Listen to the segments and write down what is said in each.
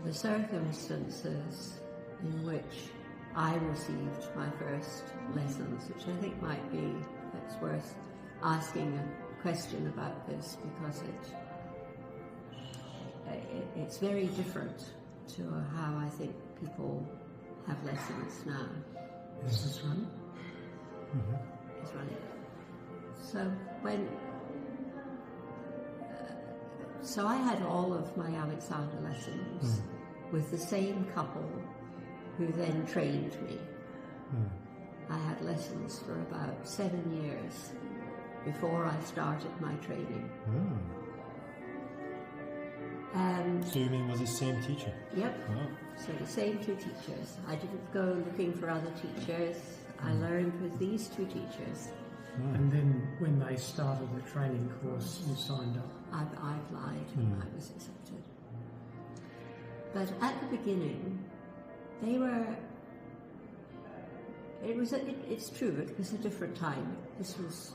the circumstances in which I received my first lessons, which I think might be, it's worth asking a question about this, because it's very different to how I think people have lessons now. Is this running? Mm-hmm. It's running. So I had all of my Alexander lessons with the same couple who then trained me. I had lessons for about 7 years before I started my training. And so you mean was the same teacher? Yep. Oh. So the same two teachers. I didn't go looking for other teachers. I learned with these two teachers. And then when they started the training course, you signed up? I applied and I was accepted. But at the beginning, they were... It's true, it was a different time. This was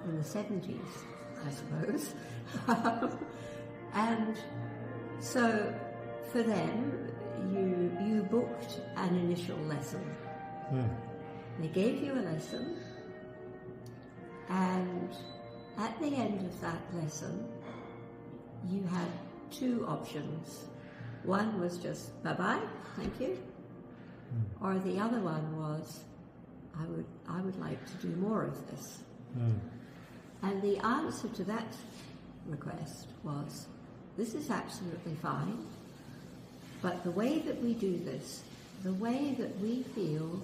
in the 70s, I suppose. And so for them, you booked an initial lesson. They gave you a lesson, and at the end of that lesson, you had two options. One was just bye-bye, thank you, or the other one was, I would like to do more of this. And the answer to that request was, this is absolutely fine, but the way that we do this, the way that we feel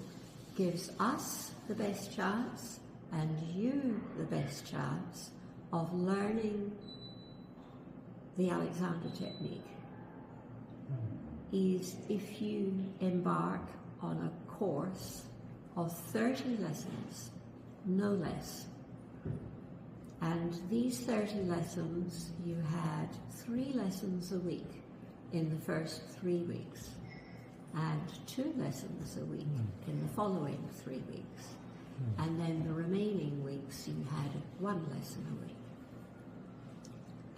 gives us the best chance and you the best chance of learning the Alexander technique is if you embark on a course of 30 lessons, no less. And these 30 lessons, you had 3 lessons a week in the first 3 weeks, and 2 lessons a week in the following 3 weeks. And then the remaining weeks, you had 1 lesson a week.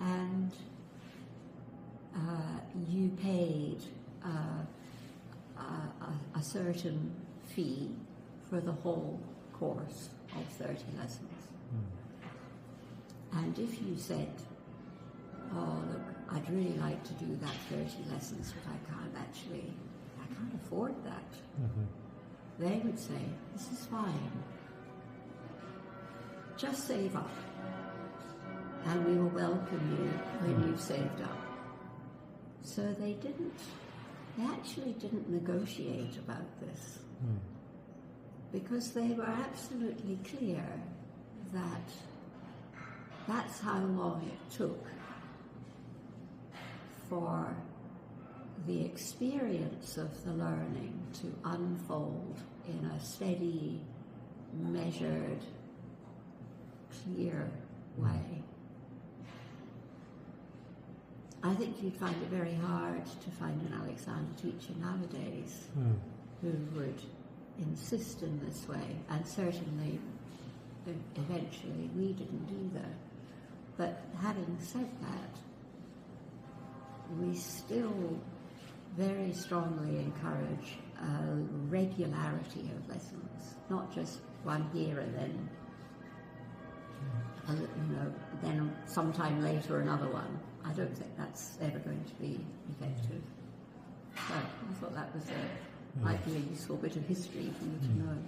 And you paid a certain fee for the whole course of 30 lessons. And if you said, oh, look, I'd really like to do that 30 lessons, but I can't afford that. They would say, this is fine. Just save up, and we will welcome you when you've saved up. So they actually didn't negotiate about this, because they were absolutely clear that that's how long it took for the experience of the learning to unfold in a steady, measured, clear way. I think you'd find it very hard to find an Alexander teacher nowadays who would insist in this way, and certainly eventually we didn't either. But having said that, we still very strongly encourage a regularity of lessons, not just one here and then, then sometime later another one. I don't think that's ever going to be effective. So I thought that was might be a useful bit of history for you to know.